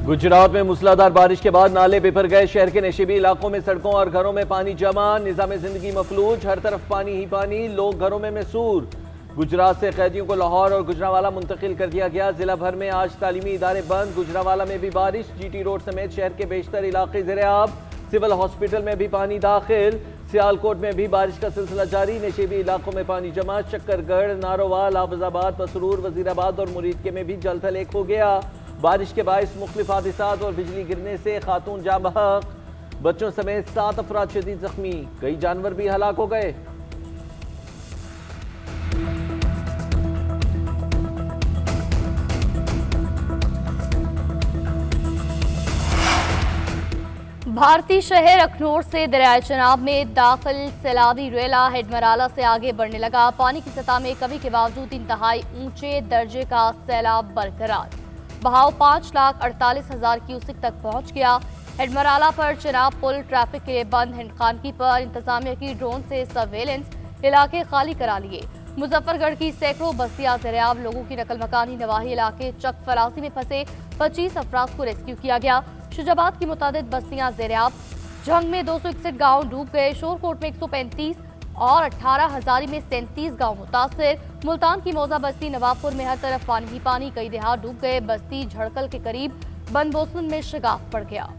गुजरात में मूसलाधार बारिश के बाद नाले बिफर गए। शहर के नशीबी इलाकों में सड़कों और घरों में पानी जमा, निजाम जिंदगी मफलूज, हर तरफ पानी ही पानी, लोग घरों में महसूर। गुजरात से कैदियों को लाहौर और गुजरावाला मुंतकिल कर दिया गया। जिला भर में आज तालीमी इदारे बंद। गुजरावाला में भी बारिश, जीटी रोड समेत शहर के बेशतर इलाके ज़ेर-ए-आब। सिविल हॉस्पिटल में भी पानी दाखिल। सियालकोट में भी बारिश का सिलसिला जारी। नशीबी इलाकों में पानी जमा। शक्करगढ़, नारोवाल, हाफिजाबाद, मसरूर, वजीराबाद और मुरीदके में भी जल थल एक हो गया। बारिश के बायस मुख्तलिफ हादिसात और बिजली गिरने से खातून जाँ बहक, बच्चों समेत 7 अफराद शदीद जख्मी, कई जानवर भी हलाक हो गए। भारतीय शहर अखनूर से दरियाए चनाब में दाखिल सैलाबी रेला हेडमराला से आगे बढ़ने लगा। पानी की सतह में कमी के बावजूद इंतहाई ऊंचे दर्जे का सैलाब बरकरार। बहाव 5,48,000 क्यूसिक तक पहुंच गया। हेडमराला पर चनाब पुल ट्रैफिक के लिए बंद। हिंदखानगी पर इंतजामिया की ड्रोन से सर्वेलेंस इलाके खाली करा लिए। मुजफ्फरगढ़ की सैकड़ों बस्तियां ज़ेर-ए-आब, लोगों की नकल मकानी नवाही इलाके चक फरासी में फंसे 25 अफराद को रेस्क्यू किया गया। शुजाबाद की मुतादिद बस्तियां ज़ेर-ए-आब, झंग में 261 गाँव डूब गए। शोरकोट में 135 और 18 हजारी में 37 गांव मुतासिर। मुल्तान की मौजा बस्ती नवाबपुर में हर तरफ पानी ही पानी, कई देहात डूब गए। बस्ती झड़कल के करीब बनबोसन में शगाफ पड़ गया।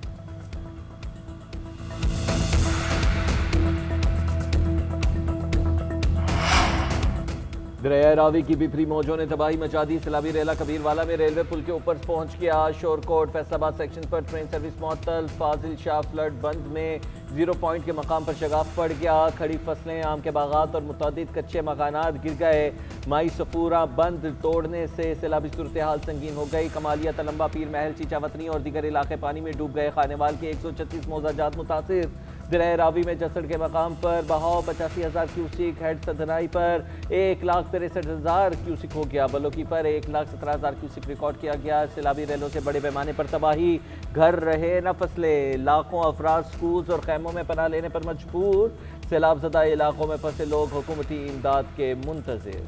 दरिया रावी की बिफरी मौजों ने तबाही मचा दी। सैलाबी रेला कबीरवाला में रेलवे पुल के ऊपर पहुंच गया। शोरकोट फैसलाबाद सेक्शन पर ट्रेन सर्विस मुअत्तल। फाजिल शाह फ्लड बंद में 0 पॉइंट के मकाम पर शगाफ पड़ गया। खड़ी फसलें, आम के बागात और मुतादिद कच्चे मकानात गिर गए। माई सफूरा बंद तोड़ने से सैलाबी सूरत हाल संगीन हो गई। कमालिया, तलम्बा, पीर महल, चीचावतनी और दीगर इलाके पानी में डूब गए। खानेवाल के 136 मौजाजात मुतासिर। दरिया रावी में जसड़ के मकाम पर बहाव 85,000 क्यूसिक। हेड सदनाई पर 1,63,000 क्यूसिक हो गया। बलोकी पर 1,17,000 क्यूसिक रिकॉर्ड किया गया। सैलाबी रेलों से बड़े पैमाने पर तबाही, घर रहे न फसलें। लाखों अफराद स्कूल और खैमों में पनाह लेने पर मजबूर। सैलाब ज़दा इलाकों में फंसे लोग हुकूमती इमदाद के मुंतज़िर।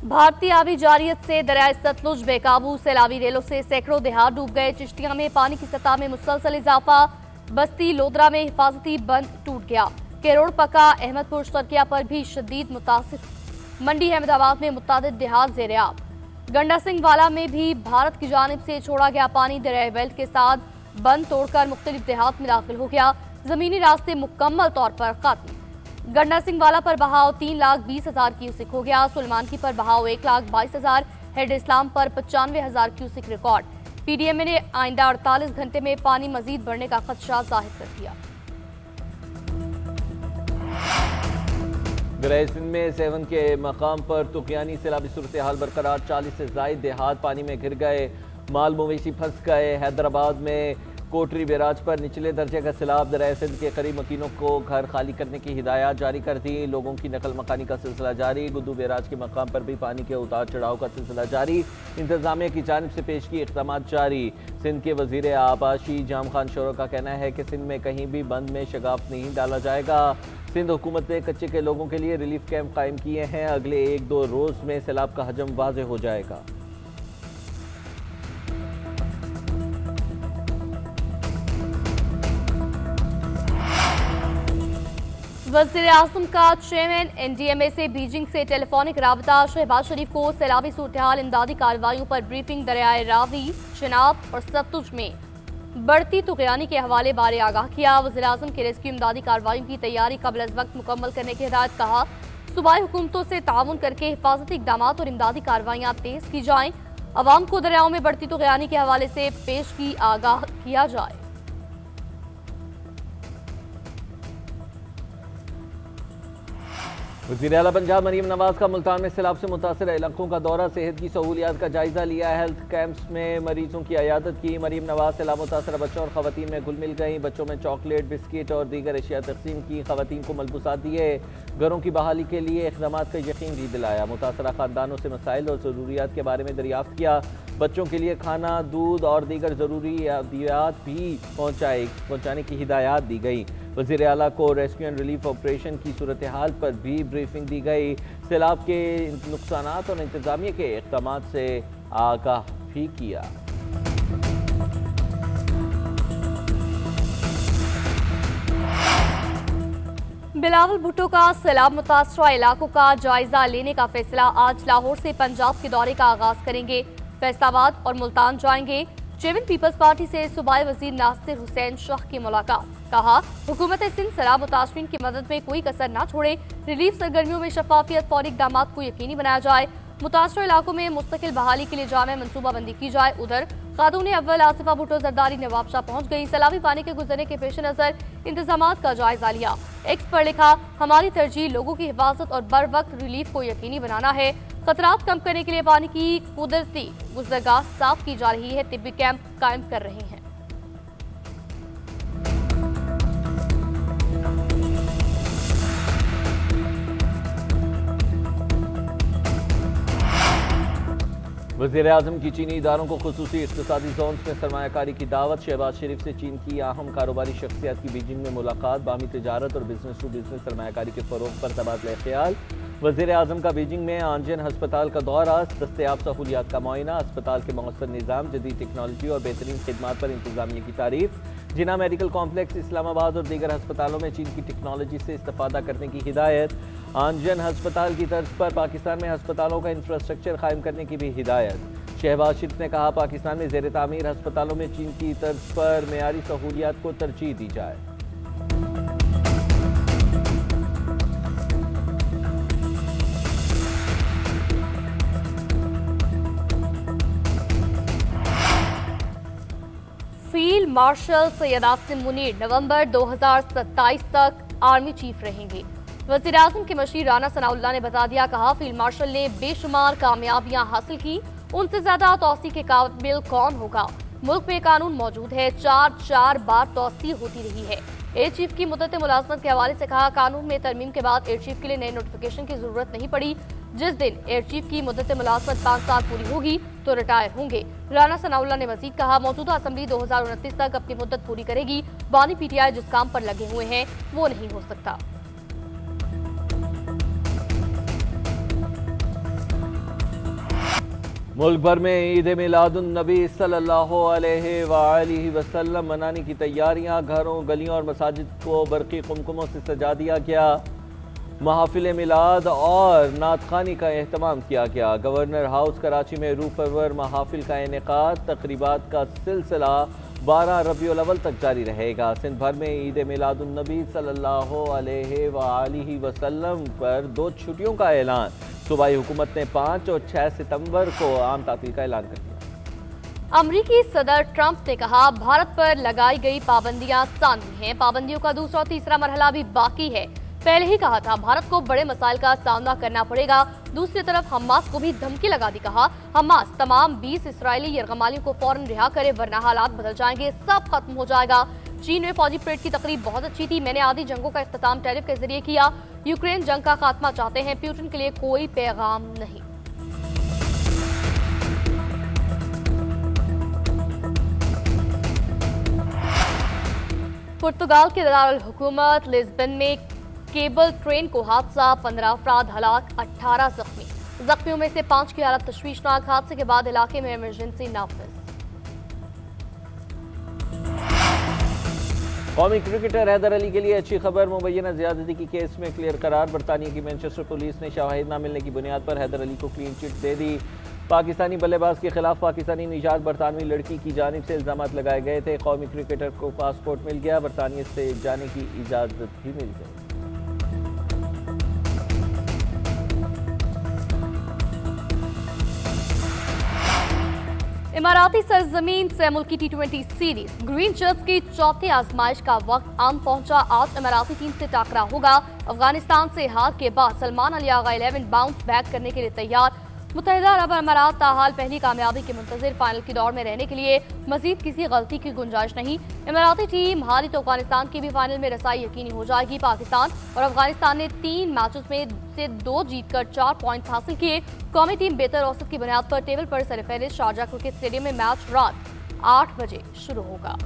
भारतीय आबी जारियत से दरियाए सतलुज बेकाबू। सैलाबी रेलों से सैकड़ों देहात डूब गए। चिश्तिया में पानी की सतह में मुसलसल इजाफा। बस्ती लोधरा में हिफाजती बंद टूट गया। केरोड़ पका, अहमदपुर शर्किया पर भी शदीद मुतासिर। मंडी अहमदाबाद में मुतादिद देहात ज़ेर-ए-आब। गंडा सिंह वाला में भी भारत की जानिब से छोड़ा गया पानी दरियाए बेल्ट के साथ बंद तोड़कर मुख्तलिफ देहात में दाखिल हो गया। जमीनी रास्ते मुकम्मल तौर पर खत्म। गंडा सिंह वाला पर बहाव 3,20,000 क्यूसिक हो गया। सुलेमान की पर बहाव 1,22,000। हेड इस्लाम पर 95,000 क्यूसिक रिकॉर्ड। पीडीएमए ने आइंदा 48 घंटे में पानी मजीद बढ़ने का खदशा जाहिर कर दिया। दरिया सिंध में 7 के मकाम पर तुगयानी सैलाबी सूरत हाल बरकरार। 40 से जायद देहात पानी में घिर गए। माल मवेशी फंस गए। हैदराबाद में कोटरी बैराज पर निचले दर्जे का सैलाब। दरिया सिंध के करीब मकीनों को घर खाली करने की हिदायत जारी कर दी। लोगों की नकल मकानी का सिलसिला जारी। गुद्दू बैराज के मकाम पर भी पानी के उतार चढ़ाव का सिलसिला जारी। इंतजामिया की जानिब से पेश की इक़दाम जारी। सिंध के वजीर आबाशी जाम खान शोरो का कहना है कि सिंध में कहीं भी बंद में शगाफ नहीं डाला जाएगा। सिंध हुकूमत ने कच्चे के लोगों के लिए रिलीफ कैंप कायम किए हैं। अगले 1-2 रोज में सैलाब का हजम वाज़ेह हो जाएगा। वज़ीर आज़म का चेयरमैन एनडीएमए से बीजिंग से टेलीफोनिक राबता। शहबाज शरीफ को सैलाबी सूरत-ए-हाल, इमदादी कार्रवाइयों पर ब्रीफिंग। दरियाए रावी, चनाब और सतलुज में बढ़ती तुगयानी के हवाले बारे आगाह किया। वज़ीर आज़म के रेस्क्यू इमदादी कार्रवाइयों की तैयारी कबल अज़ वक्त मुकम्मल करने की हिदायत। कहा, सूबाई हुकूमतों से ताउन करके हिफाजती इक़दाम और इमदादी कार्रवाइयाँ तेज़ की जाएँ। अवाम को दरियाओं में बढ़ती तुगयानी के हवाले से पेश की आगाह किया जाए। वज़ीर आला पंजाब मरीम नवाज का मुल्तान में सैलाब से मुतासर इलाकों का दौरा। सेहत की सहूलियात का जायजा लिया। हेल्थ कैंप्स में मरीजों की अयादत की। मरीम नवाज सैलाब मुतासर बच्चों और खवातीन में घुल मिल गई। बच्चों में चॉकलेट, बिस्किट और दीगर अशिया तकसीम की। खवातीन को मलबूसात दिए। घरों की बहाली के लिए इक़दामात का यकीन भी दिलाया। मुतासरा खानदानों से मसाइल और ज़रूरियात के बारे में दरियाफ्त किया। बच्चों के लिए खाना, दूध और दीगर ज़रूरियात भी पहुँचाने की हिदायत दी गई। वज़ीर आला को रेस्क्यू एंड रिलीफ ऑपरेशन की सूरत हाल पर भी ब्रीफिंग दी गई। सैलाब के नुकसानात और इंतजामिया के इक़दाम से आगाह भी किया। बिलावल भुट्टो का सैलाब मुतासरा इलाकों का जायजा लेने का फैसला। आज लाहौर से पंजाब के दौरे का आगाज करेंगे। फैसलाबाद और मुल्तान जाएंगे। चेयरमैन पीपल्स पार्टी से सूबाई वजीर नासिर हुसैन शाह की मुलाकात। कहा, हुकूमत सिंध सैलाब मुतासरीन की मदद में कोई कसर न छोड़े। रिलीफ सरगर्मियों में शफाफियत, फौरी इक़दाम को यकीनी बनाया जाए। मुतासरा इलाकों में मुस्तकिल बहाली के लिए जामे मनसूबाबंदी की जाए। उधर खातून अव्वल आसिफा भुट्टो जरदारी नवाबशाह पहुंच गई। सैलाबी पानी के गुजरने के पेश नजर इंतजामात का जायजा लिया। एक्स पर लिखा, हमारी तरजीह लोगों की हिफाजत और बर वक्त रिलीफ को यकीनी बनाना है। खतरात कम करने के लिए पानी की कुदरती गुजरगाह साफ की जा रही है। तिब्बी कैंप कायम कर रहे हैं। वज़ीर आज़म की चीनी इदारों को खुसूसी इक़्तिसादी ज़ोन्स में सरमायाकारी की दावत। शहबाज शरीफ से चीन की अहम कारोबारी शख्सियत की बीजिंग में मुलाकात। बाहमी तिजारत और बिजनेस टू बिजनेस सरमायाकारी के फ़रोग़ पर तबादला ख्याल। वज़ीर आज़म का बीजिंग में आंजन हस्पताल का दौरा। दस्तयाब सहूलियात का मुआयना। अस्पताल के मौसर निज़ाम, जदीद टेक्नोलॉजी और बेहतरीन खिदमात पर इंतजामिया की तारीफ। जिना मेडिकल कॉम्प्लेक्स इस्लामाबाद और दीगर अस्पतालों में चीन की टेक्नोलॉजी से इस्तेफादा करने की हिदायत। आंजन हस्पताल की तर्ज पर पाकिस्तान में अस्पतालों का इंफ्रास्ट्रक्चर कायम करने की भी हिदायत। शहबाज शरीफ ने कहा, पाकिस्तान में ज़ेर तामीर अस्पतालों में चीन की तर्ज पर मेयारी सहूलियात को तरजीह दी जाए। फील्ड मार्शल सैयद आसिम मुनीर नवंबर 2027 तक आर्मी चीफ रहेंगे। वज़ीर आज़म के मशीर राना सनाउल्लाह ने बता दिया। कहा, फील्ड मार्शल ने बेशुमार कामयाबियां हासिल की, उनसे ज्यादा तौसी के काबिल कौन होगा। मुल्क में कानून मौजूद है, चार बार तौसी होती रही है। एयर चीफ की मुद्दत मुलाजमत के हवाले से कहा, कानून में तरमीम के बाद एयर चीफ के लिए नए नोटिफिकेशन की जरूरत नहीं पड़ी। जिस दिन एयर चीफ की मुद्दत मुलाजमत 5 साल पूरी होगी तो रिटायर होंगे। राना सनाउल्लाह ने मजीद कहा, मौजूदा असम्बली 2029 तक अपनी मुद्दत पूरी करेगी। बानी पीटीआई जिस काम पर लगे हुए हैं वो नहीं हो सकता। मुल्क भर में ईद मिलादुन नबी सल्लल्लाहु अलैहि वसल्लम मनाने की तैयारियां। घरों, गलियों और मसाजिद को बरक़ी कुमकुमों से सजा दिया गया। महफिल मिलाद और नातखानी का एहतमाम किया गया। गवर्नर हाउस कराची में रूह परवर महफिल का इनेकाद। तकरीबात का सिलसिला 12 रबीउल अव्वल तक जारी रहेगा। सिंध भर में ईद मिलादुन नबी सल्लल्लाहु अलैहि वसल्लम पर 2 छुट्टियों का ऐलान। सूबाई हुकूमत ने 5 और 6 सितंबर को आम तातील का ऐलान कर दिया। अमरीकी सदर ट्रंप ने कहा, भारत पर लगाई गई पाबंदियां सानवी हैं। पाबंदियों का दूसरा और तीसरा मरहला भी बाकी है। पहले ही कहा था, भारत को बड़े मसाइल का सामना करना पड़ेगा। दूसरी तरफ हमास को भी धमकी लगा दी। कहा, हमास तमाम 20 इस्राएली यरगमालियों को फौरन रिहा करे वरना हालात बदल जाएंगे, सब खत्म हो जाएगा। चीन में फौजी परेड की तकरीब बहुत अच्छी थी। मैंने आधी जंगों का इख्तिताम टैरिफ के जरिए किया। यूक्रेन जंग का खात्मा चाहते हैं, पुतिन के लिए कोई पैगाम नहीं। पुर्तगाल के दारुल हुकूमत लिस्बन में केबल ट्रेन को हादसा। 15 अफराद हलाक, 18 जख्मी। जख्मियों में से 5 की हालत तशवीशनाक। हादसे के बाद इलाके में इमरजेंसी नाफिज। कौमी क्रिकेटर हैदर अली के लिए अच्छी खबर। मुबैना ज़्यादती की केस में क्लियर करार। बरतानिया की मैनचेस्टर पुलिस ने शवाहिद न मिलने की बुनियाद पर हैदर अली को क्लीन चिट दे दी। पाकिस्तानी बल्लेबाज के खिलाफ पाकिस्तानी निजात बरतानवी लड़की की जानिब से इल्जामात लगाए गए थे। कौमी क्रिकेटर को पासपोर्ट मिल गया। बरतानिया से जाने की इजाज़त भी मिल गई। इमाराती सरजमीन से मुल्की T20 सीरीज ग्रीन शर्ट्स की चौथी आजमाइश का वक्त आम पहुंचा। आज इमाराती टीम से टाकरा होगा। अफगानिस्तान से हार के बाद सलमान अली आगा 11 बाउंस बैक करने के लिए तैयार। मुत्तहिदा अरब अमारात ताहाल पहली कामयाबी के मुंतज़िर। फाइनल की दौड़ में रहने के लिए मजीद किसी गलती की गुंजाइश नहीं। इमाराती टीम हारी तो अफगानिस्तान की भी फाइनल में रसाई यकीनी हो जाएगी। पाकिस्तान और अफगानिस्तान ने 3 मैचेस में से 2 जीतकर 4 पॉइंट्स हासिल किए। कौमी टीम बेहतर औसत की बुनियाद पर टेबल पर सरफहरिस्त। शारजाह क्रिकेट स्टेडियम में मैच रात 8 बजे शुरू होगा।